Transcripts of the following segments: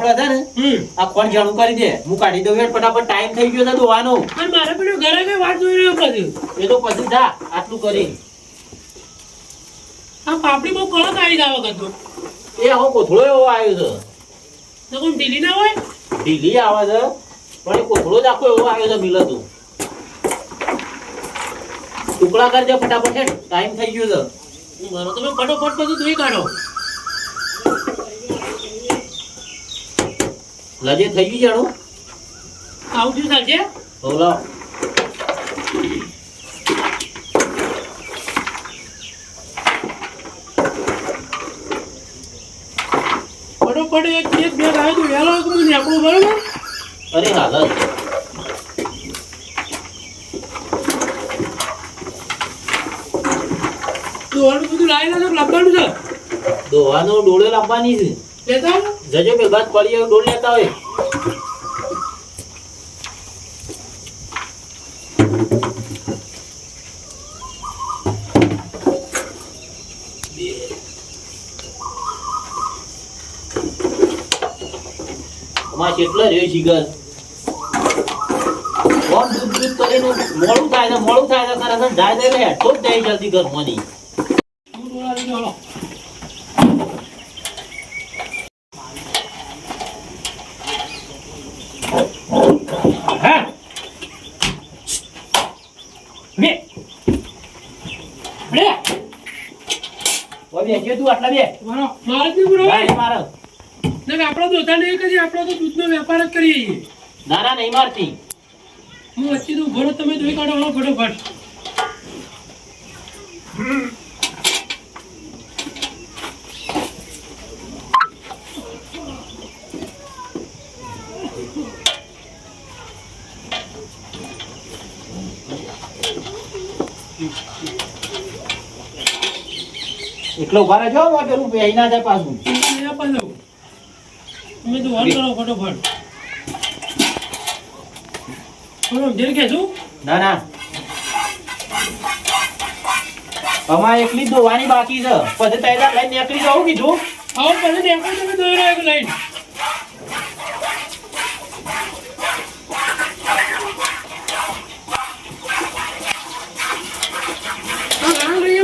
આપણે હતા ને આ કોણ જાણું કરી દે હું કાઢી દઉં યાર ફટાફટ ટાઈમ થઈ ગયો છે દોવાનો પણ મારે પેલું ઘરે કઈ વાત જોઈ રહ્યો પછી એ તો પછી જા આટલું કરી આ પાપડી બહુ કડક આવી જાય વખત તો એ આવો કોથળો એવો આવ્યો તો કોઈ ઢીલી ના હોય છે ઢીલી આવે છે પણ એ કોથળો જ આખો એવો આવ્યો છે મિલતું ટુકડા કરી દે ફટાફટ હેડ ટાઈમ થઈ ગયો છે બરો તમે ફટોફટ બધું ધોઈ કાઢો લજે થઈ ગયું જાણું આવું થયું ચાલશે બોલો ફટોફટ એક બેગ આવે તો વહેલો આપણું બરોબર અરે હાલ દોવાનું બધું લાવી લાવો લાવવાનું છે દોવાનો ડોળે લાવવાની છે લેતા આવો. જજો બે બાદ પડી ડોળ લેતા હોય માં કેટલા રહ્યો શિગર કોણ દૂધ દૂધ કરીને મોડું થાય છે ખરા જાય દે હેઠો જ જાય જલ્દી ઘરમાંની હું દોડાવી દઉં, હાલો. હા બે રે ઓય બે તું આટલા બે મારો મારે જ નહીં પૂરો ભાઈ મારો ના આપણો દોતા નહીં કરીએ આપણો તો દૂધનો વેપાર જ કરીએ છીએ. ના ના નહીં મારતી હું વચ્ચે તો ઉભો રહો, તમે ધોઈ કાઢો હાલો ફટોફટ એટલો ઉભા રહેજો હું પેલું બેહી ના જાય પાછું તમે ધોવાનું કરો ફટોફટ થોડો ધીરે કહેશું ના ના અમારે એકલી જ ધોવાની બાકી છે પછી તૈયાર લઈને નીકળી જવું કીધું આવો પછી દેખો તમે ધોઈ રહ્યો એક લાઈન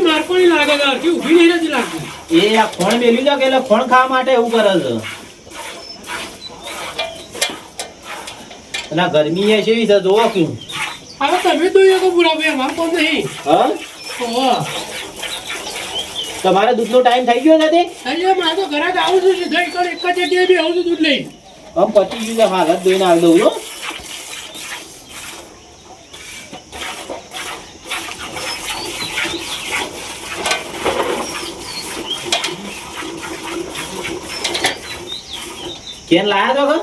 મારકો નહીં લાગે છે હરખી ઊભી નહીં નથી લાગતી એ આ ખોણ મેલ્યું છે કે એટલે ખોણ ખાવા માટે એવું કરે છે અને આ ગરમી એ છે જોવો કેવું હવે તમે ધોઈ શકો પૂરા ભાઈ અમારે કોણ નહીં હા ઓહો તમારે દૂધનો ટાઈમ થઈ ગયો નથી અરે મારે તો ઘરે આવું છું સીધો એક જ જગ્યાએ બી આવું છું દૂધ લઈને આમ પતી ગયું છે હાલત દોઈને આવી દઉં છો કેન લાયા તો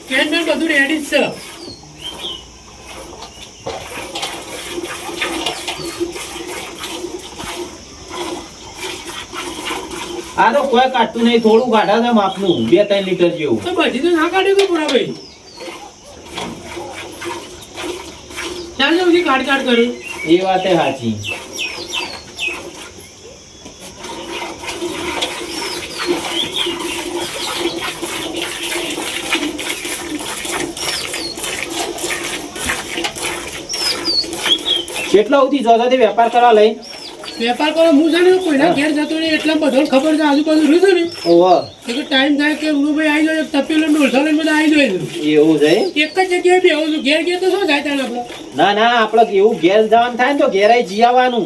કેન બેન બધું રેડી જ છે આ તો કોઈ કાઢતું નહીં થોડું કાઢા છે માપનું 2-3 લીટર જેવું તો બધી તો ના કાઢ્યું તો પૂરા ભાઈ ચાલ બધી કાઢ કર્યું એ વાત સાચી કેટલા સુધી જોતાથી વેપાર કરવા લઈ વેપાર કરો હું છે ને કોઈના ઘેર જતો નહીં એટલા બધો ખબર છે આજુબાજુ રહ્યું છે ને ઓહો એટલે ટાઈમ થાય કે ભાઈ આવી જાય તપેલો ડોલસો લઈને બધા આવી જાય એવું છે એક જ જગ્યાએ બી આવું છું ઘેર ઘેર તો શું થાય ત્યાં આપણે ના ના આપણે એવું ઘેર જવાનું થાય ને તો ઘેર જી આવવાનું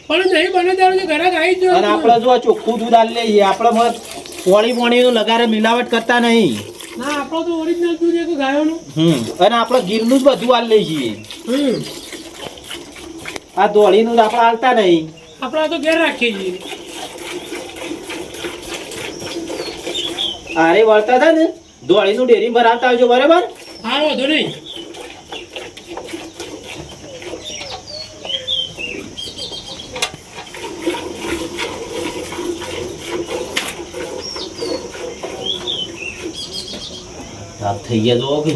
પણ નહીં બને ત્યારે તો ઘરાક આવી જ અને આપણે જો આ ચોખ્ખું દૂધ આલી લઈએ આપણે પોણીનું લગારે મિલાવટ કરતા નહીં ના આપણો તો ઓરિજિનલ દૂધ એક ગાયોનું અને આપણે ગીરનું જ બધું આલી લઈએ છીએ આ દોડીનું આપણે આલતા નહીં આપણે તો ઘેર રાખીએ છીએ આરે વળતા હતા ને દોડીનું ડેરી ભરાવતા આવજો બરાબર હા વાંધો નહીં સાફ થઈ ગયા તો કે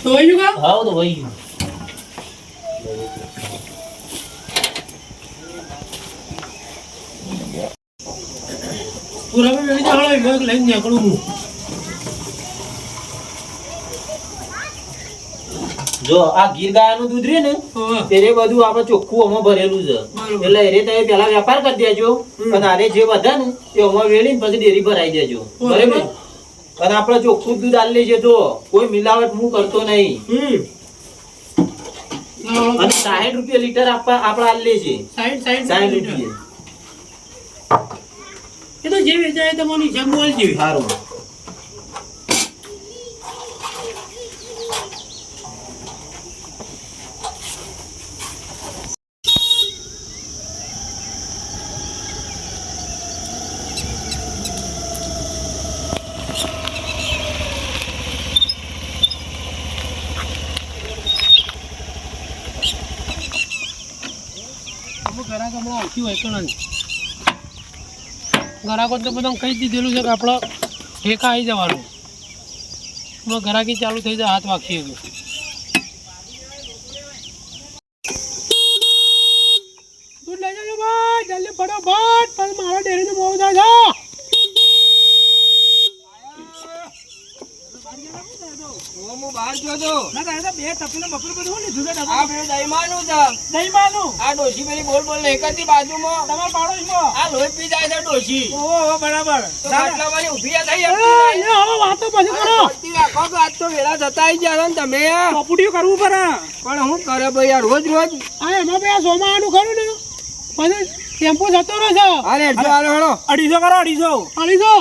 તો ધોઈ ગયું કા? હાવ તો વહી ગયું. પૂરા મેળી જા હળો એમાં લઈને નીકળું હું. જો આ ગીર ગાયનું દૂધ રહ્યું ને હા. તેને બધું આપણે ચોખ્ખું આમાં ભરેલું છે. બરોબર. એટલે એને તમે પેલા વેપાર કરી દેજો અને આને જે વધે ને એ આમાં વેળીને પછી ડેરી ભરાઈ દેજો. બરાબર? અને આપણે ચોખ્ખું દૂધ આલી લેજે. જો કોઈ મિલાવટ હું કરતો નહીં. અને 60 રૂપિયા લીટર આપણે આલી લેજે. 60 રૂપિયા. એ તો જે વેચાય તમારી હિસાબ મોલ જેવી. સારું. અમુક ગ્રાહક હમણાં આવતી હોય પણ ગ્રાહકો તો બધા કહી દીધેલું છે કે આપણે ઠેકા આવી જવાનું. હમણાં ગ્રાહકી ચાલુ થઈ જાય હાથ વાગી ગયું. દૂધ લઈ જજો ભાઈ જલ્દી ફટાફટ પણ મારા ડેરીનું બહુ થાય છે. બહાર ગયો તો ના દાદા બે તપીને બપોર બધું હું લીધું છે આ ડબ્બા? બે દહીંમાંનું છે. દહીંમાંનું? આ ડોશી પેલી બોલ બોલ નહીં કરતી બાજુમાં. તમારા પાડોશમાં? આ લોહી પી જાય છે ડોશી. ઓહો બરાબર. તો ખાટલામાંની ઊભી થઈ એ, લે હવે વાતો પછી કરો. રાખો કે આજ તો વેલા જતા આવી ગયા છો ને તમે. ચોપડીઓ કરવું પડે. પણ હું કરે ભાઈ આ રોજ રોજ. આ એમાં ભાઈ આ સોમાવાનું ખરું ને પછી ટેમ્પો જતો રહે છે. અરે જો હાલો હાલો 250 કરો 250.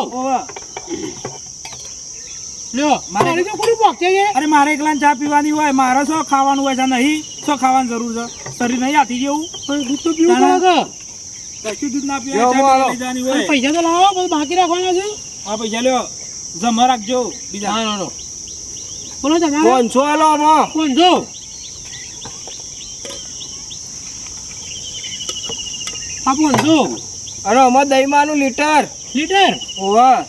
લ્યો મારે તો કોની પોક છે? અરે મારે એકલા ચા પીવાની હોય, મારે શું ખાવાનું હોય છે નહીં? શું ખાવાની જરૂર છે? શરીર નહીં આથી જેવું પણ દૂધ તો પીવું પડે કે? કશું દૂધ ના જો પીવાય, ચા હાલો. પી લેવાની અને હોય. પૈસા તો લાવો પછી બાકી રાખવાના છે. આ પૈસા લ્યો, જમા રાખજો બીજા. હા નો બોલો તમારે 500 હાલો આમાં. કોણ છો? આ કોણ છો? અરે આમાં દહીંમાંનું લીટર. લીટર? ઓવા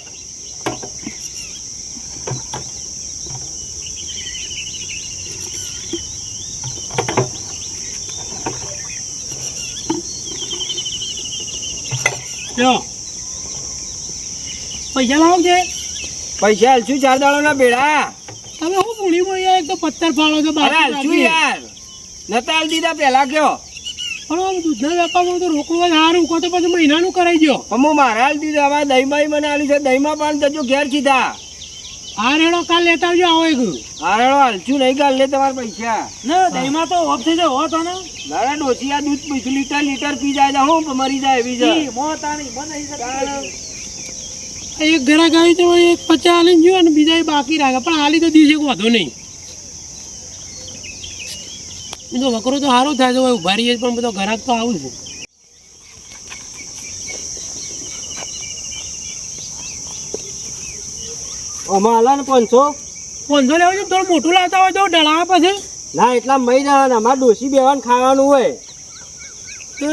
લ્યો પૈસા લાવો છે. પૈસા હાલશું 4 દાડોના ભેળા. તમે શું પૂણી મળી એક તો 15 ફાળો છે અરે બાકી હાલશું યાર. નતા હાલ દીધા પેલા કયો. પણ આમ દૂધના વેપારમાં તો રોકવું હોય સારું કહો તો પછી મહિનાનું કરાવી દો. હું મારા હાલ દીધા. હવે દહીંમાં મને આલી છે. દહીંમાં પણ જજો ઘેર સીધા. હા રેડો કાલ લેતા આવજો આવો એક. હારો હાલશું નહીં કાલ લે તમારા પૈસા. ના દહીંમાં તો ઓફ થઈ જાય હોત ને. દાડા ડોસી આ દૂધ 20 લીટર પી જાય છે. હું મરી જાય એવી છે. એક ઘરાક આવી તો એક 50 આલીને જો અને બીજા એ બાકી રાખે પણ હાલી તો દિવસે વાંધો નહીં. બીજો વકરો તો સારો થાય તો ઉભા રહીએ પણ બધો ઘરાક તો આવું છે. આમાં હાલા ને 500. 500 લેવા છે થોડું મોટું લાવતા હોય તો ડળાવા પછી ના એટલા મહી જવાના. અમારે ડોસી બેવાનું ખાવાનું હોય. તો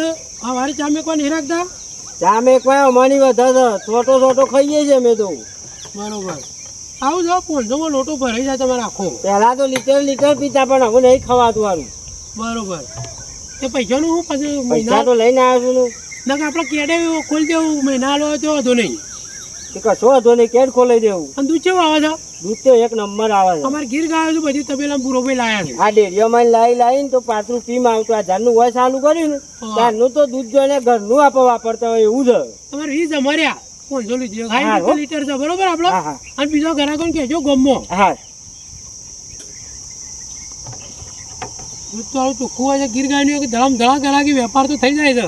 અમારે ચા મેં કોઈ નહીં રાખતા. ચા મેં કોઈ અમારી વધારે છોટો છોટો ખાઈએ છીએ અમે તો. બરોબર આવું જો 500 માં લોટો ભરાઈ જાય તમારે આખો. પહેલા તો લીટર પીતા પણ હવે નહીં ખવાતું વારું. બરોબર તે પૈસાનું હું પછી પૈસા મહિના તો લઈને આવ્યો છું ને. ના આપણે કેડે ખોલી દેવું મહિના લો તો વાંધો નહીં. કે કશો હતો નહીં. કેટ ખોલાઈ દેવું. અને દૂધ કેવું આવે છે? દૂધ તો એક નંબર આવે છે. અમારે ગીર ગાયો છે બધી તબેલા પૂરો ભાઈ લાયા છે. આ ડેરીઓમાં લાવીને તો પાછું પીમાં આવતું. આ ઝાડનું હોય ચાલુ કર્યું ને ત્યારનું તો દૂધ જોઈને ઘરનું આપણે વાપરતા હોય એવું છે. તમારે 20 અમાર્યા 500 લીધી હા, 60 રૂપિયા લીટર છે બરોબર આપણો. હા હા અને બીજો ગ્રાહકોને કહેજો ગમો હા. દૂધ તો આવું ચોખ્ખું હોય છે ગીર ગાયનું કે ધડામ ધડા ગ્રાહકી વેપાર તો થઈ જાય છે.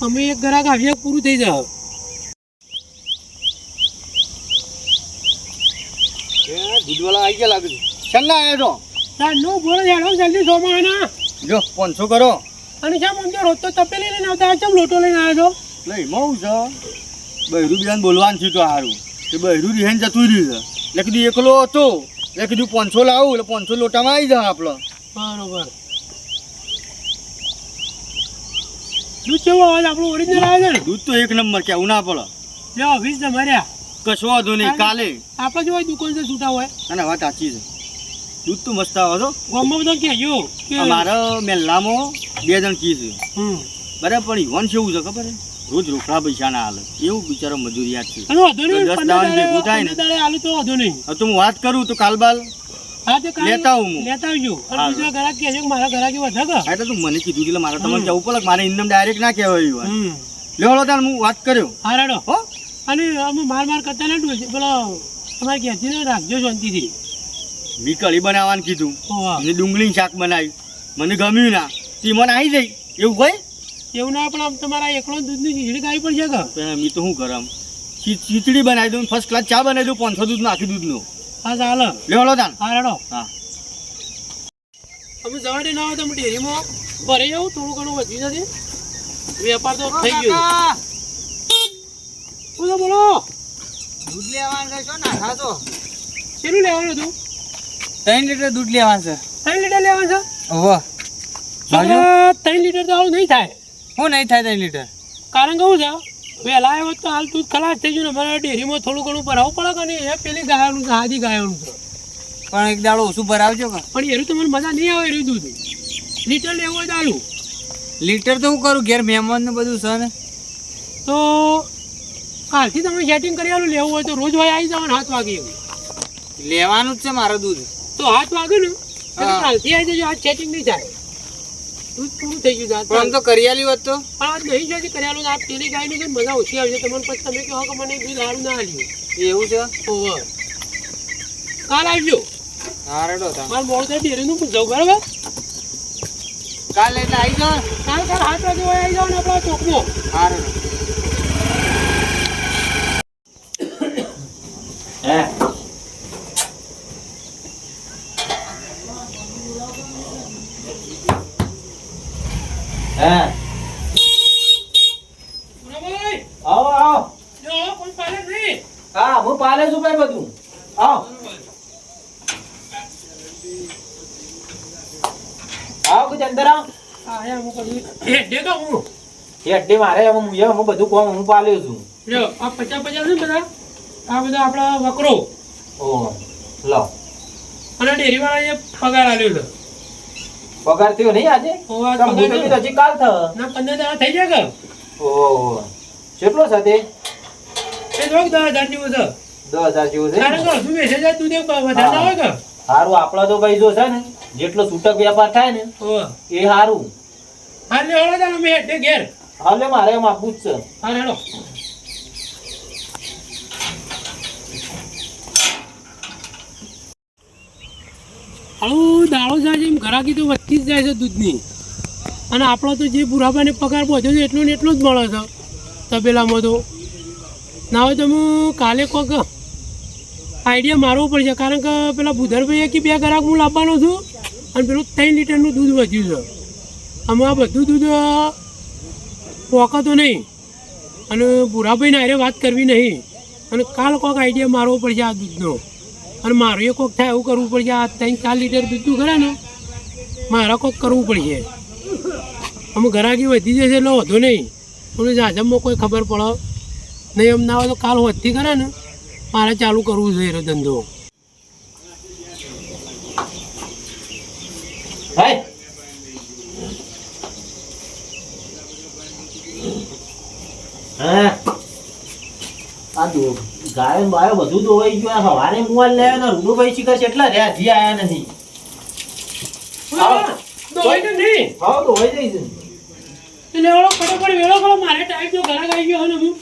અમે એક ગ્રાહક આવીએ પૂરું થઈ જાય. દૂધવાળા આવી ગયા લાગે છે. છેલ્લા આવ્યો તાર નો બોલો હેડો જલ્દી સોમાના. જો 500 કરો. અને શા મંદિર રોજ તો તપેલી લઈને આવતા ચમ લોટો લઈને આવ્યો છો? લઈ મઉ છે બહેરું બીજાને બોલવાનું છે તો સારું કે બહેરું રિહાઈને જતું રહ્યું છે. એટલે કીધું એકલો હતો એટલે કીધું 500 લાવું એટલે 500 લોટામાં આવી જાય આપણે. બરોબર દૂધ કેવું આવે છે આપણું ઓરિજિનલ આવે છે ને? દૂધ તો એક નંબર કેવું ના પડે. લ્યો 20 અમાર્યા. કશો વાંધો નહીં કાલે. આપણે જો દુકાન છે છૂટા હોય અને વાત સાચી છે. દૂધ તો મસ્ત આવે છો ગામમાં બધા કહેજો કે મારા મહેલામાં 2 જણ કી છે હમ બરાબર પણ ઈવન કેવું છે ખબર છે રોજ રોકડા પૈસા ના હાલે એવું બિચારો મજૂરિયાત છે અને વાંધો નહીં, 10 દાડા ભેગું થાય ને 15 દાડે આલુ તો વાંધો નહીં. હવે તો હું વાત કરું તો કાલબાલ હા તે કાલે લેતા આવું હું. લેતા આવજો. અને હારું. બીજા ઘરાક કહેજો કે મારા ઘરાકી વધે કે હા, એટલે તું મને કીધું એટલે મારે તમારે જવું પડે મારે ઇન્દમ ડાયરેક્ટ ના કહેવાય ઈવન હમ લેવડો તાર હું વાત કર્યો હા રેડો. હો અને અમે માર કરતા ને પેલો તમારે ઘેરથી ને રાખજો શાંતિથી. મી કઢી બનાવવાનું કીધું ઓહો. ને ડુંગળીનું શાક બનાવ્યું મને ગમ્યું ના તી મને આવી જાય એવું કોઈ એવું ના પણ આમ તમારા એકલો દૂધની ખીચડી ખાવી પડશે કે મી તો શું કરામ ખીચડી બનાવી દઉં ફર્સ્ટ ક્લાસ ચા બનાવી દઉં 500 દૂધ નાખી દૂધનું હા ચાલે. લેવડો તાન હા રેડો. હા અમે જવાડે ના હોય તો અમે ડેરીમાં ભરાઈ જાઉં, થોડું ઘણું વધ્યું નથી, વેપાર તો થઈ ગયો. બોલો બોલો, દૂધ લેવાનું છે શું નાખા તો શેનું લેવાનું હતું? 3 લીટર દૂધ લેવાનું છે 3 લીટર લેવાનું છે? ઓહો છોકરા 3 લીટર તો આવું નહીં થાય. શું નહીં થાય 3 લીટર કારણ કહું છે વહેલા આવ્યો તો હાલ દૂધ ખલાસ થઈ ગયું ને અમારે ડેરીમાં થોડું ઘણું ભરાવવું પડે કે નહીં, એ પેલી ગાયનું છે, હાજી ગાયનું છે. પણ એક દાડો ઓછું ભરાવજો કે પણ એરું તો મને મજા નહીં આવે એરું દૂધ. લીટર લેવું હોય તો આલું. લીટર તો હું કરું ઘેર મહેમાન ને બધું છે ને તો કાલથી તમે સેટિંગ કરી આલું. લેવું હોય તો રોજ હોય આવી જવાનું 7 વાગે એવું. લેવાનું જ છે મારું દૂધ તો 7 વાગે ને એટલે કાલથી આવી જજો. આજ સેટિંગ નહીં થાય, દૂધ પૂરું થઈ ગયું છે. પણ તો કરિયાલી હોત તો પણ આજ નહીં જોઈતી કર્યાલું. આ પેલી ગાયનું છે ને મજા ઓછી આવશે તમને. પછી તમે કહો કે મને દૂધ સારું ના આલ્યું. એવું છે ઓહો. કાલ આવજો. હા રેડો તા મારે મોડું થાય ડેરીનું પૂછવું બરાબર. કાલે એટલે આવી જાઓ કાલ 7 વાગે હોય આવી જાઓ ને આપણા ચોકમાં. હા રેડો હે હે બરાબર. આવો આવો જો કોઈ પાલે નહીં. હા હું પાલે છું ભાઈ બધું આવો આવો કે અંદર આવો હા યાર હું પછી દેખા હું. હેડે મારે હું બધું કોમ હું પાલ્યો છું જો આ 50 છે ને બધા, આ બધા આપણા વકરો ઓહો લો અને ડેરીવાળાએ પગાર આલ્યો છે. પગાર થયો નહીં આજે ઓહો, આજ તમ પગાર ભૂલી તો હજી કાલ થયો ના 15 દાડા થઈ જાય કે ઓહો કેટલો છે તે એ જો 10,000 જેવું છે. 10,000 જેવું છે કારણ કે હજુ વેચે જાય તું વધારે ના હોય કે સારું આપડા તો ભાઈ જો છે ને જેટલો છૂટક વ્યાપાર થાય ને ઓહો. એ સારું હા લે હળો તાર અમે હેઠે ઘેર. હાલે મારે એમ આપવું જ છે હા હેડો. હાલું દાળો જાય છે એમ ઘરાકી તો વધતી જ જાય છે દૂધની. અને આપણો તો જે બુરાબાને પગાર પહોંચ્યો છે એટલો ને એટલો જ મળે છે તબેલામાં. તો ના હોય તો હું કાલે કોઈક આઈડિયા મારવો પડશે. કારણ કે પેલા બુધરભાઈએ કે 2 ગ્રાહક હું લાવવાનો છું અને પેલું 3 લીટરનું દૂધ વધ્યું છે. અમે આ બધું દૂધ પોકાતો નહીં અને બુરાભાઈને હારે વાત કરવી નહીં. અને કાલ કોઈક આઈડિયા મારવો પડશે આ દૂધનો. અને મારું એ કોઈક થાય એવું કરવું પડશે. આ 3-4 લીટર દૂધનું ખરે ને મારે કોઈક કરવું પડશે. અમે ઘરાકી વધી જશે એટલે વધુ નહીં. મને જાજમમાં કોઈ ખબર પડે નહીં. એમ ના હોય તો કાલ વધતી ખરા ને મારે ચાલુ કરવું જોઈએ એનો ધંધો. ભાઈ હા આ ગાયો ને બાયો બધું તો હોય ગયું. સવારે મોબાઈલ લેવા ને રૂડુભાઈ શીખર છે એટલા રહ્યા હજી આયા નથી. તો હોય કે નહીં હા તો હોય જઈશ એટલે એવડો ફટાફટ વેળો કરો. મારે ટાઈમ તો ઘરાક આવી ગયો ને હું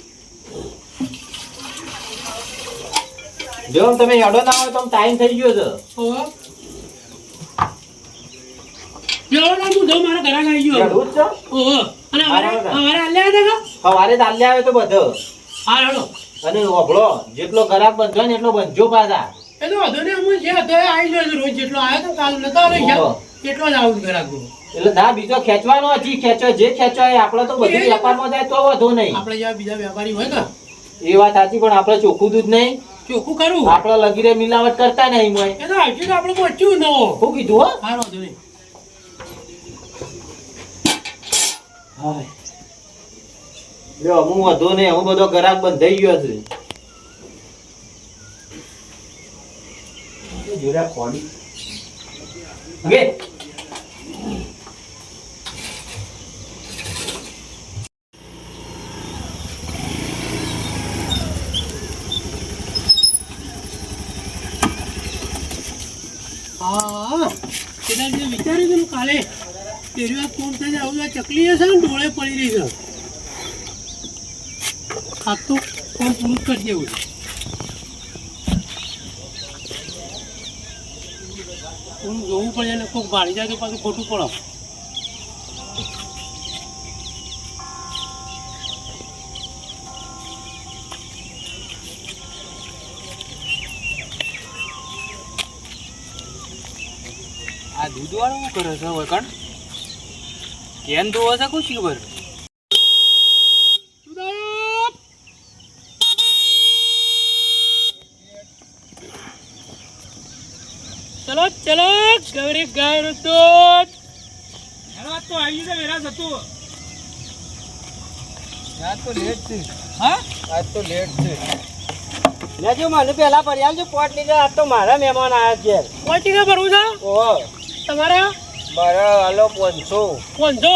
જો તમે હેડો ના હોય તો ટાઈમ થઈ ગયો છે ઓહો. વેળો ના હું જાઉં મારા ઘરાક આવી ગયો. હેડવું જ છે ઓહો. અને અમારે આલ્યા હતા કે સવારે દાલ્યા આવે તો બધો હા હેડો. અને ઓભળો જેટલો ગ્રાહક બંધો ને એટલો બંધજો પાછા એ તો વધુ ને હું જે હતો એ આવી ગયો રોજ જેટલો આવ્યો તો કાલ નતો ઓહો. એટલો જ આવું ઘરાક. એટલે ના બીજો ખેંચવાનો હજી ખેંચો જે ખેંચો એ આપણે તો બધું વેપારમાં જાય તો વધુ નહીં. આપણે જેવા બીજા વેપારી હોય કે એ વાત સાચી પણ આપણે ચોખ્ખું દૂધ નહીં ચોખ્ખું કરવું આપણે લગીરે મિલાવટ કરતા નહીં મોય એ તો આવશે તો આપણે પહોંચ્યું નવો. શું કીધું હો સારો હતો નહીં. હાય. લ્યો હું વધુ નહીં હું બધો ગ્રાહક બંધાઈ ગયો છે જોડ્યા ખોડી ગે હા કદાચ જે વિચાર્યું હતું ને કાલે પેલી વાત કોણ થાય આવું આ ચકલી હશે ને ડોળે પડી રહી છે આ તો કોણ પૂરું કરી દેવું છે કોણ જોવું પડે અને કોઈક ભાડી જાય તો પાછું ખોટું પડે આ દૂધ વાળો શું કરે છે વળકણ કેમ ધોવો છે કોઈ ખબર ચલો ચલો ગૌરી ગાય નું દૂધ તો આવી જાય વેરા જતું આજ તો લેટ છે હા આજ તો લેટ છે લેજો મને પેલા પડી આવજો પોટ લીધે આજ તો મારા મહેમાન આયા ઘેર પોચી કે ભરવું છે ઓહો તમારા મારા હાલો 500 500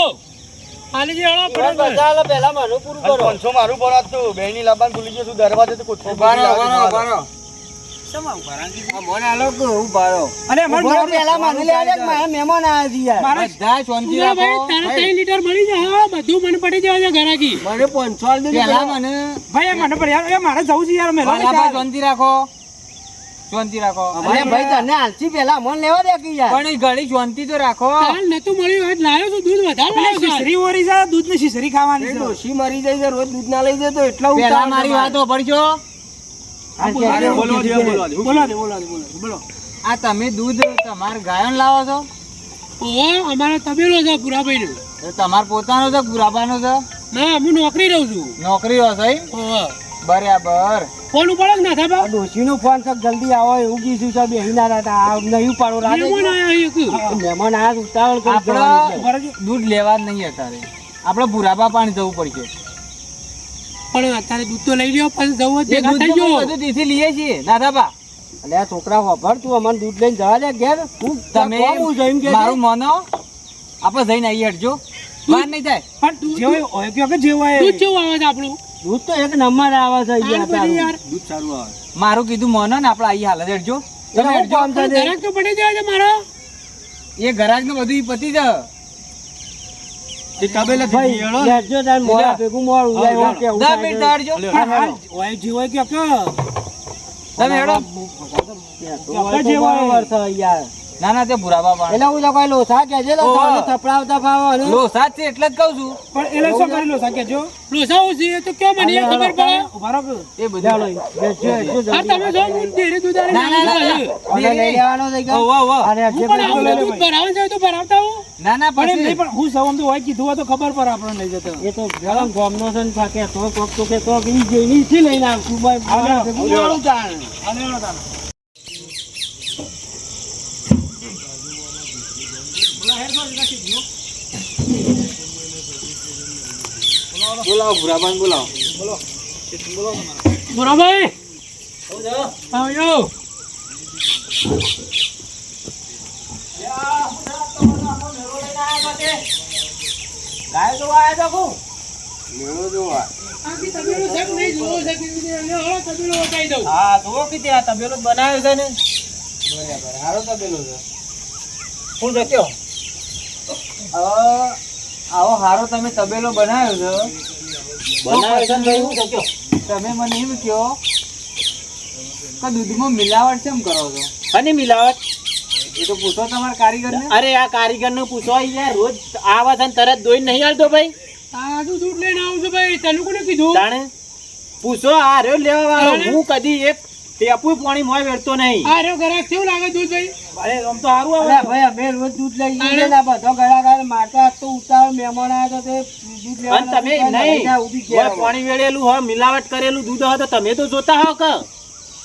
આલી જે હળો પણ પડે બધા હાલો પહેલા મને પૂરું કરો 500 મારું ભરાત તું બેની લાબાન ભૂલી ગયો તું દરવાજે તો કોઈ ઉભારો અરે પેલા મને લેવા દે કે મારા મહેમાન આયા છે યાર બધા શાંતિ ભાઈ રાખો તારે 3 લીટર મળી જાય હા બધું મને પડી જાય છે ઘરાકી મને 500 દે પેલા મને ભાઈ મને પડી યાર મારે જવું છે યાર ભાઈ શાંતિ રાખો શાંતિ રાખો અરે ભાઈ તને આલસી પેલા મને લેવા દે કે યાર પણ એ ઘડી શાંતિ તો રાખો કાલ નતું મળ્યું આજ લાવ્યો છું દૂધ વધારે લાવ્યો છું શીશરી ઓરી છે દૂધ ને શીશરી ખાવાની છે ડોશી મરી જાય છે રોજ દૂધ ના લઈ જાય તો એટલા પેલા મારી વાતો પડશો બોલો આ તમે દૂધ તમારા ગાયન લાવો છો ઓહો અમારો તબેલો છે પુરાભાઈ નો તો તમાર પોતાનો છે ગુરાબાનો છે ના હું નોકરી રહું છું નોકરી હશે ઓહો બરાબર ફોન ઉપાડો કે ના થાબા ડોશી નો ફોન છે જલ્દી આવો એવું કીધું છે બેહી ના રહેતા આ નહીં ઉપાડો રાતે મહેમાન આયા એક મહેમાન આયા ઉતાવળ કરી આપણે દૂધ લેવા જ નહીં અત્યારે આપણે ભૂરાબા પાણી જવું પડશે પણ અત્યારે દૂધ તો લઈ લ્યો પછી જવું એ ભેગા દૂધ થઈ તો ગયો બધું દીથી લઈએ છીએ દાદાબા અલે આ છોકરા ખબર તું અમને દૂધ લઈને જવા દે ઘેર હું તમે હું જઈને કે મારું માનો આપણે જઈને આવીએ હટજો વાર નહીં થાય પણ દૂધ કેવું આવે છે આપણું દૂધ તો એક નંબર આવે છે હાલ પછી યાર મારું કીધું માનો ને આપણે આવીએ હાલ જ હટજો તમે એટલે હું હટજો. કામ છે તે? ઘરાક તો પડી જાય છે મારો એ ઘરાક ને બધું ઈ પતી જ ભાઈ લેજો તાર મોડા ભેગું મોડું જાય એવું કેવું 10 થાય મિનિટ છે. હટજો તમે હેડો તો બરાબર છે યાર ના ના તે ભૂરાબા પાણી એટલે હું તો કોઈ લોસા કે છે ઓહો. થપડાવતા ફાવો ને લો સાચ છે એટલે જ કહું છું લોસાવું છે તો કેમ મને એ ખબર પડે એ બધું આ તમે જો હું ડેરે દૂધ આલે ના, ના, ના, ના. અને લઈ લેવાનો થઈ ગયો ઓહો, ઓહો. અરે જે હું પણ આવું દૂધ ભરાવાનું છે તો ભરાવતા હું ના ના પછી એ તો ગરમ ગોમનો છે ને પાકે તો કોક તો કે તો ઈ જે નીથી લઈને આવશું ભાઈ મોડા ભેગું મોડું ચાલે બોલાવો ભૂરાબાન બોલાવો બરાબર આવ્યો ગાય તો આયા તો કુ આથી તબેલો છે કે નહીં જોવો છે કે એને હવે તબેલો બતાવી દઉં હા જુઓ કે ત્યાં તબેલો બનાવ્યો છે ને બરાબર હારો તબેલો છે ફૂલ રખ્યો આવો હારો તમે તબેલો બનાવ્યો બનાવ્યો છે ને ભાઈ હું રખ્યો છે તમે મને એમ કહો કે દૂધમાં મિલાવટ કેમ કરો છો અને મિલાવટ એ તો પૂછો તમારા કારીગરને અરે આ કારીગર નું પૂછો યાર રોજ આવા છે ને તરત દોઈ નહીં હાલતો ભાઈ સાદું દૂધ લઈને આવું છું ભાઈ તને કોને કીધું જાણે પૂછો આ રહ્યો લેવા વાળો જાણે? હું કદી એક ટેપુય પાણી મોય વેડતો નહીં આ રહ્યો ઘરાક કેવું લાગે દૂધ ભાઈ આમ તો સારું અરે ભાઈ અમે રોજ દૂધ લઈ જઈએ ને બધો ગળા મારતા તો ઉતાવળ મહેમાન આવ્યા તો તે દૂધ અને તમે નહીં મોય પાણી વેળેલું હોય મિલાવટ કરેલું દૂધ હોય તો તમે તો જોતા હો કે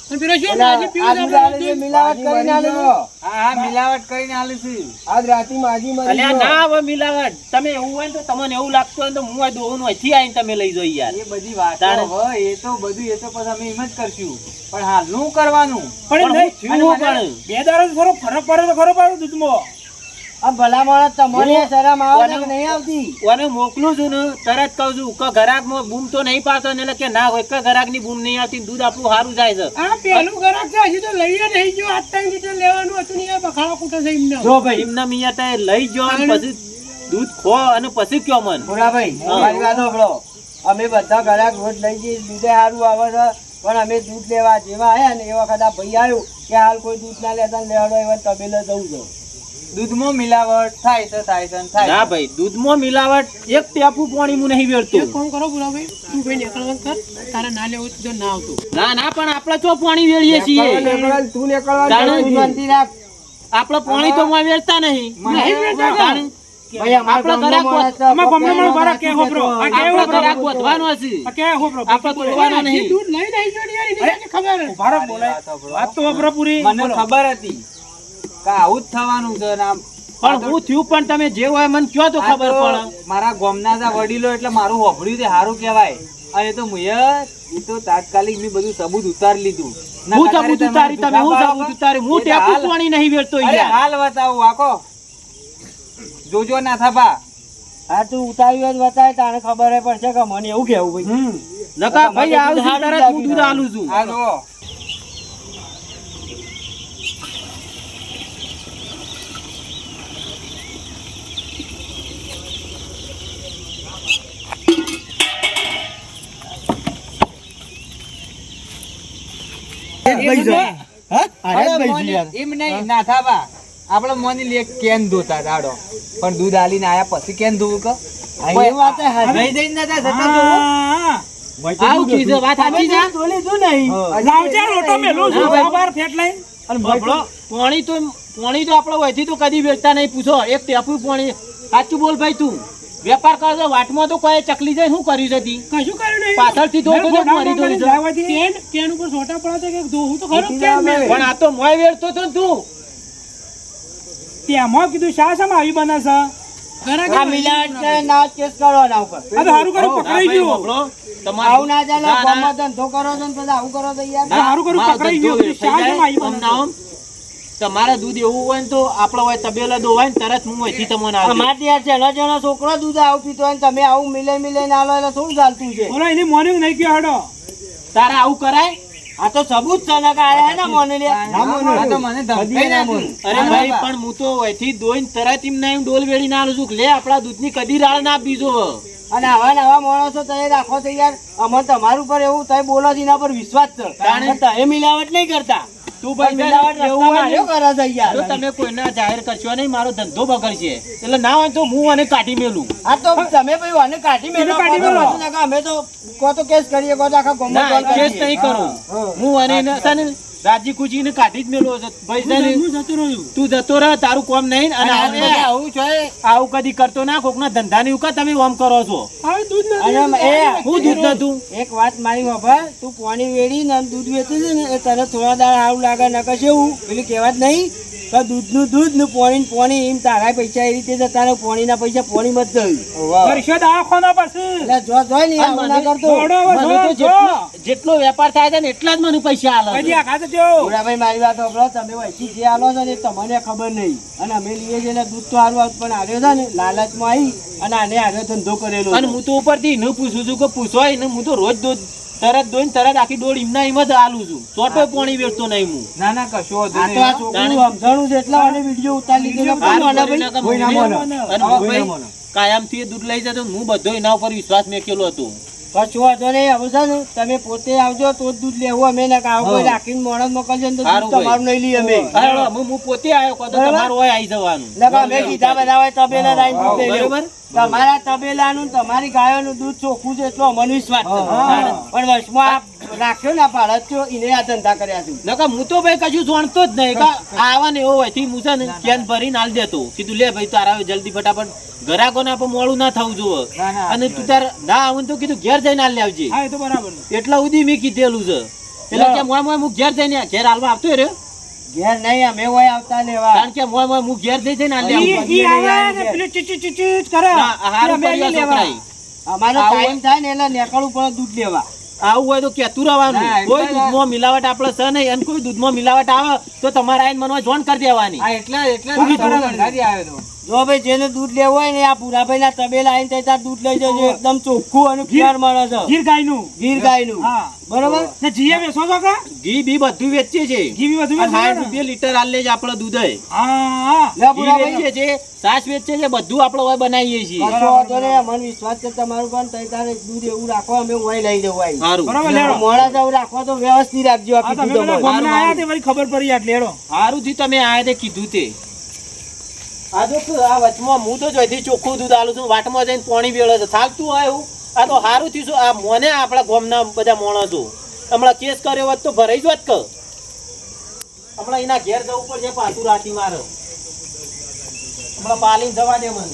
અને પેલો શું માજી પીવું છે આપણે દૂધ? મિલાવટ કરીને આલેલું. હા મિલાવટ કરીને આલે છે આજ રાતી માજી મરી અલ્યા ગયો. ના હવે મિલાવટ તમે એવું હોય ને તો તમને એવું લાગતું હોય ને તો હું આ દોહન અહીંથી આવીને તમે લઈ જાઓ યાર એ બધી વાતો તાણે. હવે એ તો બધું એ તો પછી અમે એમ જ કરશું પણ હાલનું કરવાનું પણ હું થયું પણ આ ભલા માણસ તમને શરમ આવે છે કે નહીં આવતી? ઓને મોકલું છું ને તરત કહું છું કે ઘરાકમાં બૂમ તો નહીં પાડતો ને એટલે કે ના હોય કે ઘરાકની બૂમ નહીં આવતી દૂધ આપણું સારું જાય છે આ પેલું ગ્રાહક છે હજી તો લઈએ નહીં જો આજ ત્રણ લીટર લેવાનું હતું ને આ બખાડો કૂટે છે એમને જો ભાઈ એમના મિયા તે લઈ જો અને પછી દૂધ ખો અને પછી કયો મન ભોળાભાઈ મારી વાત સાંભળો. અમે બધા ઘરાક રોજ લઈ જઈએ દૂધે સારું આવે છે પણ અમે દૂધ લેવા જેવા આયા ને એ વખત આ ભાઈ આવ્યું કે હાલ કોઈ દૂધ ના લેતા ને લેવાડો એવા તબેલે જવું છો. દૂધમાં મિલાવટ થાય છે ને થાય ના ભાઈ દૂધમાં મિલાવટ એક ટેપું પાણી હું નહીં વેડતો એક કામ કરો ભૂરાભાઈ તું ભાઈ નીકળવાનું કર તારે ના લેવું તો ના આવતું ના પણ આપણે તો પાણી વેળીએ છીએ તું નીકળવા જાણે તું શાંતિ રાખ. આપણે પાણી તો મોય વેચતા નહીં નહીં વેચતા જાણે ભાઈ અમારા આપણે ઘરાક ગામનો માણસ છે. અમારા ગામનો માણસ બરા કે હોબરો. આ કે આપણે હોબરો. ઘરાક વધવાનો હશે આ કે હોબરો. આપણે તોડવાનો નહીં દૂધ લઈ નહીં જોડી યાર એને ખબર છે. ભારત બોલાય વાત તો અબરાપુરી મને ખબર હતી કે આવું જ થવાનું છે ને આમ પણ હું થયું પણ તમે જે હોય મને કયો તો ખબર પડે મારા ગામના જે વડીલો એટલે મારું હોભળ્યું તે સારું કહેવાય અને તો એ તો તાત્કાલિક મેં બધું સબૂત ઉતારી લીધું હું સબૂત ઉતારી તમે હું સબૂત ઉતારી હું ટેપું પાણી નહીં વેચતો અરે યાર હાલ બતાવું વાકો જોજો ના થાપા હા તું ઉતાર્યું જ બતાય તારે ખબર હે પડશે કે મને એવું કેવું ભાઈ. નકા ભાઈ આવું છું તરત હું દૂધ આલું છું આ જો એમ નહીં ના થાપા આપણે મોની લે કેન ધોતા દાડો પણ દૂધ આલીને આયા પછી કેન ધોવું કે એ વાત હે હારી. નહીં જઈને નતા જતા ધોવું આવું કીધું વાત સાચી છે તો લીધું નહીં. લાવજા લોટો મેલું છું. હા, ભાઈ. બાર ફેટ લઈ બબડો, પાણી તો આપણે વહીથી તો કદી વેચતા નહીં પૂછો એક ટેપું પાણી સાચું બોલ ભાઈ તું વેપાર કરો છો વાટમાં તો કોઈ ચકલી જાય શું કર્યું છે તી? કશું કર્યું નહીં પાછળથી ધોકો તો મારી દોરી છે. કેન કેન ઉપર સોટા પડે છે કે ધોવું તો ખરું કેન મેં પણ આ તો મોય વેચતો તો ને તું તેમાં કીધું શા શા આવી બને છે આ મિલાવટ છે, ના કેસ કરો આના ઉપર. સારું કર્યું પકડાઈ ભાઈ ગયું બબડો, આવું ના ચાલે. ના, ના. ગામમાં ધંધો કરો છો ને પછી આવું કરો તો યાર. ના, સારું કર્યું, મારો પકડાઈ ધંધો ગયો. વેચાઈ શા કેમ આવી જાય, બને? આમ ના આમ. તમારે દૂધ એવું હોય ને તો આપણો હોય તબેલા દોવાય ને તરત હું અહીંથી તમને આપી દઉં. અમારે ત્યાં છેલ્લો જણો છોકરો દૂધ આવું પીતો હોય ને તમે આવું મિલે ના લો એટલે થોડું ચાલતું છે. બોલો એની મોર્નિંગ નહીં ગયો હાડો તારે આવું કરાય આ તો સબૂત છે ને કે આયા હે ને મોને લે. આ તો મને ધમકાઈ નાખ્યું. અરે ભાઈ પણ હું તો અહીંથી દોઈને તરત એમને એમ ડોલ વેડી ના આલું છું કે લે આપણા દૂધની કદી રાળ ના બીજો અને આવા નવા માણસો તમે રાખો તો યાર અમને તમારું પર એવું તમે બોલો છો એના પર વિશ્વાસ છે. તાણે? પણ તમે મિલાવટ નહીં કરતા. તું ભાઈ મિલાવટ એવું રસ્તામાં હોય ને, આવ્યો કરે છે યાર. તો તમે કોઈને જાહેર કરશો નહીં મારો ધંધો બગડશે એટલે ના હોય તો હું અને કાઢી મેલું આ તો તમે ભાઈ આને કાઢી મેલો. કાઢી કહો તો મેલો. પાછું ના કહો, અમે તો કહો તો કેસ કરીએ કહો તો આખા ગામમાં ના કોલ કેસ કરીએ. નહીં કરું હું અને એને છે ને રાજી ખુશીને કાઢી જ મેલો છે. ભાઈ છે ને હું જતો રહ્યો તું જતો રહ તારું કોમ નહીં અને અને આવું આવું છે આવું કદી કરતો ના કોકના ધંધા ની ઉકા તમે ઓમ કરો છો હવે દૂધ અને નથી એ હું દૂધ નતું એક વાત મારી વાપર, તું પાણી વેડી ને દૂધ વેચે છે ને એ તને થોડા દાડા સારું લાગે ન કશે એવું પેલું કહેવાત નહીં કે દૂધનું દૂધ ને પાણી એમ તારા પૈસા એ રીતે જતા રહે, પાણીના પૈસા પાણીમાં જ જયું. વર્ષો દવાખાના પછી એટલે જો જોઈ ને આવું ના કરતો. દોડો હવે, મને તો જો, જેટલો વેપાર થાય છે ને એટલા જ મને પૈસા આલે કદી છે. આ ખાતે જો ભોળાભાઈ મારી વાત સાંભળો, તમે વહીથી જે આલો છો ને એ તમને ખબર નહીં અને અમે લઈએ છીએ ને દૂધ તો સારું આવતું પણ આવ્યો છે ને લાલચમાં આવી અને આને આવ્યો ધંધો કરેલો અને છે. હું તો ઉપરથી ન પૂછું છું કે પૂછવાય ને હું તો રોજ તરત દોઈને તરત આખી ડોળ એમના એમ જ આલું છું ચોટો પાણી વેચતો નહીં હું ના ના કશો વાંધો આ તો આ નહીં. છોકરું સમજાણું છે એટલે મને વિડીયો ઉતારી લીધો છે. કોણ આના ભાઈ? કોઈ ના માનો. અને હું ભાઈ કાયમથી એ દૂધ લઈ જતો ને હું બધો એના ઉપર વિશ્વાસ મેકેલો હતો કશું વાંધો નહીં. હવે છે ને તમે પોતે આવજો તો જ દૂધ લેવું અમે ને આવું કોઈ રાખીને માણસ મોકલજો ને તો સારું દૂધ તમારું નહીં લઈએ અમે. હાલો, હું પોતે આવ્યો કહો તો તમારું હોય આવી જવાનું એટલે કે અમે કીધા બધા હોય તબેલા લાઈન દૂધ લઈ લેવું. બરોબર. તમારા તબેલાનું તમારી ગાયોનું દૂધ ચોખ્ખું છે એટલો અમને વિશ્વાસ છે. પણ વર્ષમાં આ રાખ્યો ને આ ભારત એને આ ધંધા કર્યા છે. નકા હું તો ભાઈ કશું જાણતો જ નહીં કે આવા ને એવો હોય થી હું છે ને કેન ભરીને આલ દેતો કીધું લે ભાઈ તારા જલ્દી ફટાફટ ઘરાકોને આપણે મોડું ના થવું જોવે ના, ના. અને તું તાર ના આવે ને તો કીધું ઘેર જઈને આલ લેવજે હા એ તો બરાબર એટલા સુધી મેં કીધેલું છે એટલે કે મોય મોય હું ઘેર જઈને ઘેર હાલવા આવતો રે ઘેર નહીં અમે હોય આવતા લેવા. કારણ કે મોય મોય હું ઘેર જઈને આલ ઈ લેવું આવે ને પેલું ચીચ ચીચ ચીચ કરે ના, હારું અમે કર્યા નહીં લેવા. છોકરાએ. અમારો આવું ટાઈમ થાય ને એટલે નીકળવું પડે દૂધ લેવા. આવું હોય તો કહેતું રહેવાનું ના, એટલે કોઈ દૂધમાં મિલાવટ આપણે છે નહીં અને કોઈ દૂધમાં મિલાવટ આવે તો તમારે આઈને મને જોન કરી દેવાની હા એટલે વરસાદી આવ્યો તો જો ભાઈ જેને દૂધ લેવું હોય ને આ પુરાભાઈ ના તબેલા આવીને ત્યાં દૂધ લઈ જજો એકદમ ચોખ્ખું અને પ્યોર મળે છે ગીર ગાયનું ગીર ગાયનું હા બરોબર ને જીએ વેચો છો કા ઘી બી બધું વેચીએ છે ઘી બી બધું વેચો છો ને? 60 રૂપિયા લીટર આલે છે આપણે દૂધ હા લે ઘી પુરાભાઈ વેચીએ છે છાશ વેચીએ છે બધું આપણે હોય બનાવીએ છીએ કશો વાંધો નહીં મને વિશ્વાસ છે તમારું પણ તઈ તારે દૂધ એવું રાખો અમે હું લઈ જવું આવી સારું બરાબર લેડો મોડા જાવ રાખો તો વ્યવસ્થિત રાખજો આ આ તમે કીધું પેલા તમારે. ગોમને આયા તે વળી ખબર પડી આટલે લેડો સારું થી તમે આયા તે કીધું તે આ જો શું, આ વચમાં હું તો જોઈથી ચોખ્ખું દૂધ આલું છું વાટમાં જઈને પાણી વેળે છે થાલતું હોય એવું આ તો સારું થયું શું આ મોને આપણા ગામના બધા માણસો હમણાં કેસ કર્યો હોત તો ભરાઈ જ હોત કે હમણાં એના ઘેર જવું પડશે પાછું રાતી મારે હમણાં પાલીને જવા દે મને